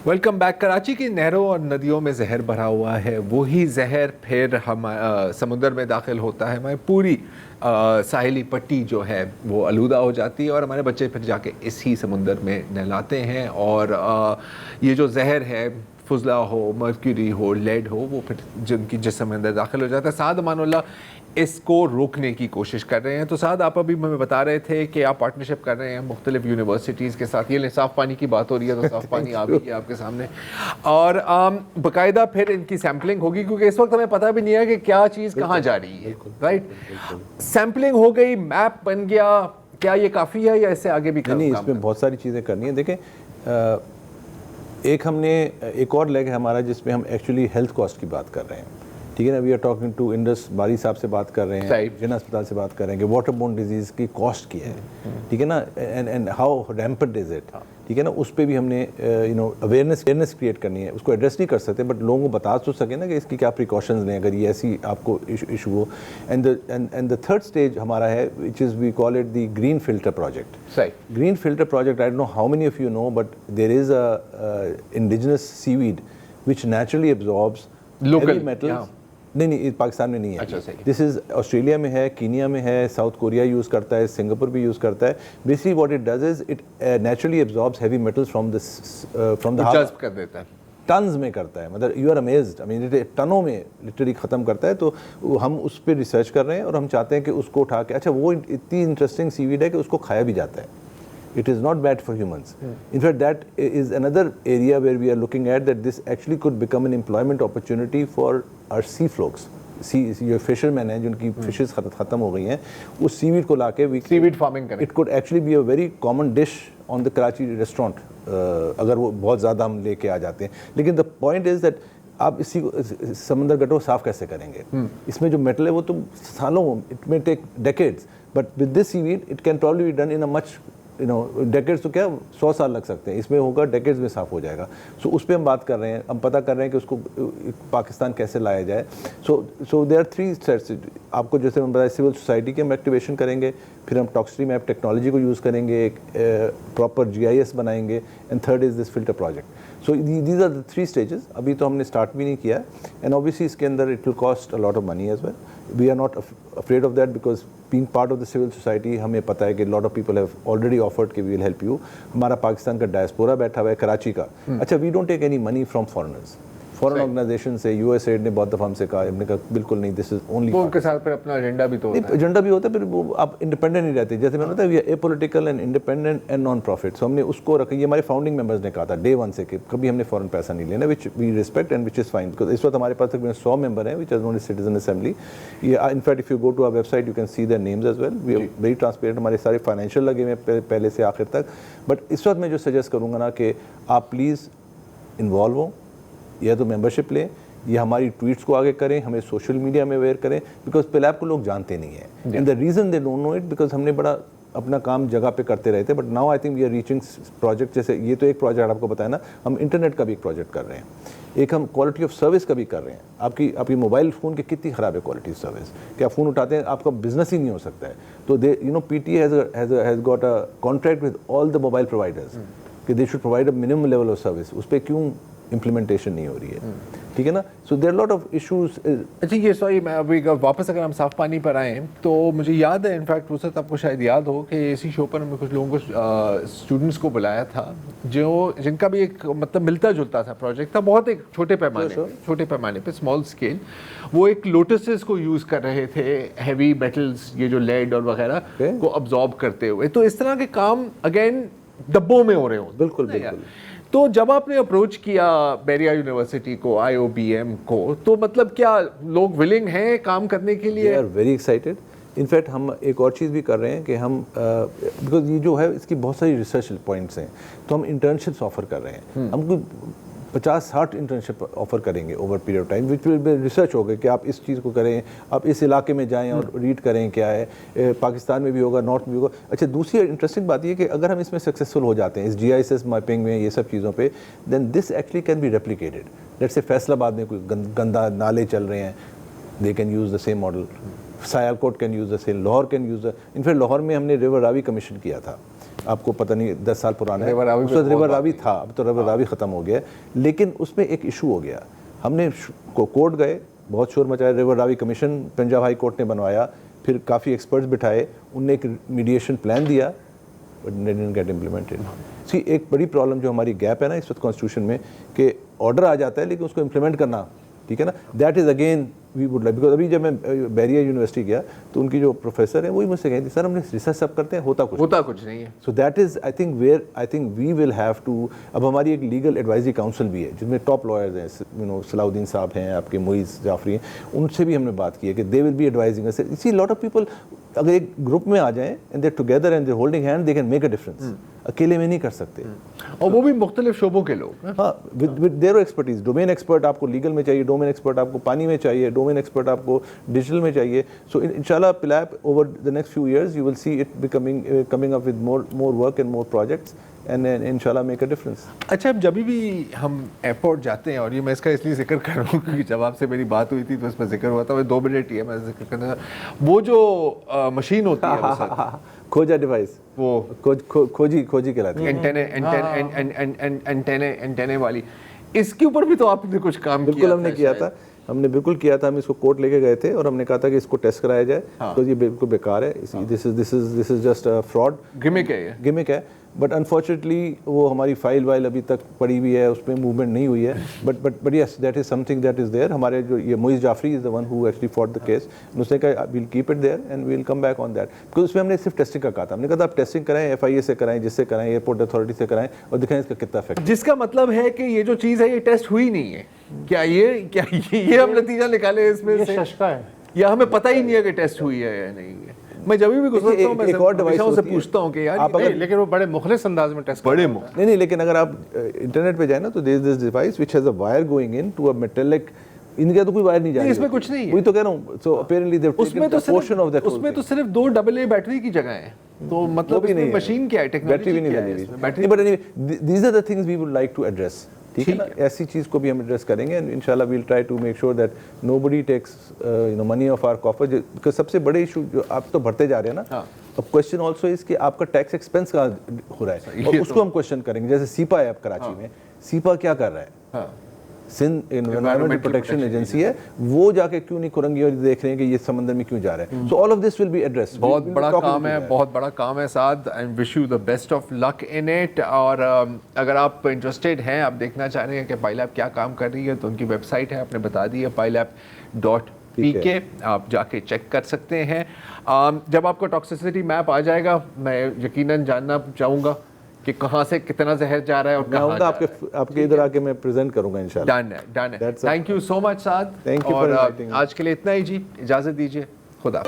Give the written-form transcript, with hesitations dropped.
Welcome back. Karachi की नहरों और नदियों में जहर भरा हुआ है, वही जहर फिर हम समुद्र में दाखिल होता है, हमारी पूरी साहिली पट्टी जो है वो आलूदा हो जाती है और हमारे बच्चे फिर जाके इसी समुद्र में नहलाते हैं। और ये जो जहर है, फुजला हो, मर्क्यूरी हो, लेड हो, वो फिर जिनकी जिस्म में अंदर दाखिल हो जाता है। साद अमानुल्लाह इसको रोकने की कोशिश कर रहे हैं। तो साद, आप अभी हमें बता रहे थे कि आप पार्टनरशिप कर रहे हैं मुख्तलिफ यूनिवर्सिटीज़ के साथ। ये साफ़ पानी की बात हो रही है तो साफ़ पानी आ भी है आपके सामने, और बाकायदा फिर इनकी सैम्पलिंग होगी, क्योंकि इस वक्त हमें पता भी नहीं है कि क्या चीज़ कहाँ जा रही है। राइट, सैम्पलिंग हो गई, मैप बन गया, क्या ये काफ़ी है या इससे आगे भी? नहीं, इसमें बहुत सारी चीज़ें करनी है। देखें, एक और लेग है हमारा जिसमें हम एक्चुअली हेल्थ कॉस्ट की बात कर रहे हैं। ठीक है ना, we are talking to Indus Bari साहब से बात कर रहे हैं, जिना अस्पताल से बात कर रहे हैं कि वाटर बोर्न डिजीज़ की कॉस्ट की है। ठीक है ना, and how rampant is it. ठीक है ना, उस पर भी हमने अवेयरनेस क्रिएट करनी है। उसको एड्रेस नहीं कर सकते बट लोगों को बता तो सके ना कि इसकी क्या प्रिकॉशंस लें अगर ये ऐसी आपको इशू हो। एंड द थर्ड स्टेज हमारा है which is we call it the green filter project. Green filter project, I don't know how many of you know, but there is a indigenous seaweed which naturally absorbs heavy metals. नहीं, पाकिस्तान में नहीं है। अच्छा, this is Australia में है, Kenya में है, south Korea use करता है, सिंगापुर भी यूज़ करता है। Basically what it does is it naturally absorbs heavy metals from the जज्ब कर देता है, टन्स में करता है। मतलब you are amazed, I mean टनों में लिटरली ख़त्म करता है। तो हम उस पर रिसर्च कर रहे हैं और हम चाहते हैं कि उसको उठा के, अच्छा वो इतनी इंटरेस्टिंग सीवीड है कि उसको खाया भी जाता है। It is not bad for humans. In fact, that is another area where we are looking at that this actually could become an employment opportunity for our sea folks. ये fisherman हैं जिनकी फिशेस ख़त्म हो गई हैं, उस seaweed को लाके सीवीड फार्मिंग करें। It could actually be a very common dish on the Karachi restaurant, अगर वो बहुत ज़्यादा हम लेके आ जाते हैं। लेकिन द पॉइंट इज़ दैट आप इसी समंदर गटों साफ कैसे करेंगे? इसमें जो मेटल है वो तो सालों, it may take decades, but with this seaweed it can probably be done in a much decades, तो क्या 100 साल लग सकते हैं, इसमें होगा डेकेड्स में साफ़ हो जाएगा। सो उस पर हम बात कर रहे हैं, हम पता कर रहे हैं कि उसको पाकिस्तान कैसे लाया जाए। So there are 3 steps. आपको जैसे मैं बताया, सिविल सोसाइटी के हम एक्टिवेशन करेंगे, फिर हम टॉक्सट्री मैप टेक्नोलॉजी को यूज़ करेंगे, एक प्रॉपर GIS बनाएंगे, and third is this filter project. So these are the 3 stages. अभी तो हमने स्टार्ट भी नहीं किया, एंड ऑब्वियसली इसके अंदर it will cost a lot of money as well. We are not afraid of that because being part of the civil society हमें पता है कि lot of people have already offered कि वी विल हेल्प यू। हमारा पाकिस्तान का diaspora बैठा हुआ है कराची का। अच्छा, we don't take any money from foreigners. Foreign organization से USAID ने बहुत दफ़ा हमसे कहा, हमने कहा बिल्कुल नहीं, दिस इज ओनली। वो उनके साथ फिर अपना एजेंडा भी तो होता है। एजेंडा भी होता है, फिर वो आप इंडिपेंडेंट नहीं रहते। जैसे मैंने बताया, we are apolitical and independent and non profit. So हमने उसको रखा। ये हमारे फाउंडिंग मेंबर्स ने कहा था डे 1 से कि कभी हमने फॉरेन पैसा नहीं लेना, which we respect and which is fine. Because इस वक्त हमारे पास तकरीबन 100 मेंबर हैं which are non citizen assembly. ये in fact if you go to our website you can see their names as well. We are very transparent, हमारे सारे financial लगे हुए पहले से आखिर तक। बट इस वक्त मैं जो सजेस्ट करूँगा ना कि आप प्लीज़ इन्वॉल्व हो, या तो मेंबरशिप लें या हमारी ट्वीट्स को आगे करें, हमें सोशल मीडिया में अवेयर करें, बिकॉज पिलैब को लोग जानते नहीं हैं। And the reason they don't know it because हमने बड़ा अपना काम जगह पे करते रहते, but now I think we are reaching project. जैसे ये तो एक प्रोजेक्ट आपको बताया ना, हम इंटरनेट का भी एक प्रोजेक्ट कर रहे हैं, एक हम क्वालिटी ऑफ सर्विस का भी कर रहे हैं। आपकी मोबाइल फ़ोन की कितनी ख़राब है क्वालिटी ऑफ सर्विस, क्या फ़ोन उठाते हैं आपका बिजनेस ही नहीं हो सकता है। तो they PTA has got a contract with all the mobile providers कि they should provide a minimum level of service. उस पर क्यों इम्प्लीमेंटेशन नहीं हो रही है? ठीक है ना। So there lot of issues. अच्छा, ये सॉरी, मैं अभी वापस अगर हम साफ पानी पर आएँ तो मुझे याद है, इनफैक्ट उस वक्त आपको शायद याद हो कि इसी शो पर हमने कुछ लोगों को, स्टूडेंट्स को बुलाया था जिनका भी एक मतलब मिलता जुलता था प्रोजेक्ट था, बहुत एक छोटे पैमाने पे स्मॉल स्केल। वो एक लोटसेस को यूज़ कर रहे थे, हैवी मेटल्स, ये जो लेड और वगैरह को अब्जॉर्ब करते हुए। तो इस तरह के काम अगेन डब्बों में हो रहे हो। बिल्कुल। तो जब आपने अप्रोच किया बेरिया यूनिवर्सिटी को, IOBM को, तो मतलब क्या लोग विलिंग हैं काम करने के लिए? They are very excited. In fact हम एक और चीज़ भी कर रहे हैं कि हम बिकॉज ये जो है इसकी बहुत सारी रिसर्च पॉइंट्स हैं, तो हम इंटर्नशिप्स ऑफर कर रहे हैं। हम 50-60 इंटर्नशिप ऑफर करेंगे over period of time, which will be research होगा कि आप इस चीज़ को करें, आप इस इलाके में जाएं और रीड करें क्या है। पाकिस्तान में भी होगा, नॉर्थ में भी होगा। अच्छा, दूसरी इंटरेस्टिंग बात ये कि अगर हम इसमें सक्सेसफुल हो जाते हैं इस GIS मैपिंग में, ये सब चीज़ों पे, then this actually can be replicated. Let's say Faisalabad में कोई गंदा नाले चल रहे हैं, they can use the same model. Sialkot can use the same, Lahore can use the, in fact Lahore में हमने रिवर रावी कमीशन किया था आपको पता नहीं 10 साल पुराना है, रिवर रावी उस पे वक्त रिवर बहुत रावी था, अब तो रिवर रावी ख़त्म हो गया, लेकिन उसमें एक इशू हो गया। हमने कोर्ट गए, बहुत शोर मचाया, river Ravi commission Punjab high court ने बनवाया, फिर काफ़ी एक्सपर्ट्स बिठाए, उनने एक मीडिएशन प्लान दिया, बट डिडंट गेट इम्प्लीमेंटेड। सी एक बड़ी प्रॉब्लम जो हमारी गैप है ना इस वक्त कॉन्स्टिट्यूशन में, कि ऑर्डर आ जाता है लेकिन उसको इम्प्लीमेंट करना, ठीक है ना, that is again we would like, because अभी जब मैं बैरियर यूनिवर्सिटी गया तो उनकी जो प्रोफेसर है वही मुझसे कहती, सर हमने रिसर्च सब करते हैं, होता कुछ नहीं है। So that is I think where I think we will have to, अब हमारी एक लीगल एडवाइजरी काउंसिल भी है जिसमें टॉप लॉयर्स हैं, यू नो सलाउद्दीन साहब हैं, आपके मुईज़ जाफरी हैं, उनसे भी हमने बात की है कि दे विल बी एडवाइजिंग अस। इसी लॉट ऑफ पीपल अगर एक ग्रुप में आ जाएं and they together and they holding hand, they can make a difference, अकेले में नहीं कर सकते। और वो भी मुख्तलिफ शोबों के लोग, हाँ, with their expertise, domain expert आपको लीगल में चाहिए, डोमेन एक्सपर्ट आपको पानी में चाहिए, डोमेन एक्सपर्ट आपको डिजिटल में चाहिए। सो इंशाल्लाह पिलैप over the next few years you will see it coming up with more work and more projects and इंशाल्लाह मेक अ डिफरेंस। अच्छा, अब जब भी हम एयरपोर्ट जाते हैं, और ये मैं इसका इसलिए जिक्र कर रहा हूँ क्योंकि जब आपसे मेरी बात हुई थी तो इसमें जिक्र हुआ था, मैं 2 मिनट ही है मैं जिक्र करना, वो जो मशीन होती है वो सर, खोजा डिवाइस, वो खोजी कहलाती है, एंटेने वाली, इसके ऊपर भी तो आपने कुछ काम किया? बिल्कुल हमने किया था, हमने बिल्कुल किया था। हम इसको कोर्ट लेके गए थे और हमने कहा था कि इसको टेस्ट कराया जाए, तो ये बिल्कुल बेकार है, this is just a fraud, gimmick है। बट अनफॉर्चुनेटली वो हमारी फाइल वाइल अभी तक पड़ी हुई है, उसमें मूवमेंट नहीं हुई है, but yes that is something that is there. हमारे जो ये Muiz Jafri is the one who actually fought the case, उसने कहा we'll keep it there and we'll come back on that, because उसमें हमने सिर्फ टेस्टिंग का कहा था। हमने कहा था आप टेस्टिंग कराएं, FIA से कराएं, जिससे कराएं, एयरपोर्ट अथॉरिटी से कराएं और दिखाएं इसका कितना इफेक्ट। जिसका मतलब है कि ये जो चीज़ है ये टेस्ट हुई नहीं है। क्या ये हम नतीजा निकाले इसमें से, या हमें पता ही नहीं है कि टेस्ट हुई है या नहीं है? मैं जब भी गुजरता हूँ मैं एक और डिवाइस से पूछता हूँ कि यार आप अगर, लेकिन वो बड़े मुखलिस अंदाज में टेस्ट नहीं, लेकिन अगर आप इंटरनेट पे जाए ना तो there is this device which has a wire going into a metallic, इनका तो कोई वायर नहीं जा रही, इसमें कुछ नहीं है, वही तो कह रहा हूँ। सो अपैरेंटली दे उसमें तो पोर्शन ऑफ दैट, उसमें तो सिर्फ 2 AA बैटरी की जगह है, तो मतलब इसमें मशीन क्या है, टेक्नोलॉजी भी नहीं है, battery. But anyway these are the things we would like to address, ठीक है ना, ऐसी चीज़ को भी हम एड्रेस करेंगे एंड इंशाल्लाह we'll try to make sure that nobody takes you know money of our coffer, because सबसे बड़े इशू जो आप तो भरते जा रहे हैं ना, अब क्वेश्चन ऑल्सो इज कि आपका टैक्स एक्सपेंस कहाँ हो रहा है, और उसको हम क्वेश्चन करेंगे। जैसे सीपा है अब कराची में, सीपा क्या कर रहा है, सिंध एनवायरमेंटल प्रोटेक्शन एजेंसी है, वो जाके क्यों नहीं खुरंगी और देख रहे हैं कि ये समंदर में क्यों जा रहा है। So all of this will be addressed. बहुत बड़ा काम है, बहुत बड़ा काम है Saad, and wish you the best of luck in it. और अगर आप इंटरेस्टेड हैं, आप देखना चाह रहे हैं कि पाइलैब क्या काम कर रही है, तो उनकी वेबसाइट है, आपने बता दी है, pilab.pk, आप जाके चेक कर सकते हैं। जब आपको टॉक्सिसिटी मैप आ जाएगा, मैं यकीनन जानना चाहूँगा कि कहाँ से कितना जहर जा रहा है और कहाँ जा रहा है। आपके इधर आके मैं प्रेजेंट करूंगा इंशाल्लाह। डन है। Thank you so much Saad, thank you और आज के लिए इतना ही जी, इजाज़त दीजिए, खुदा।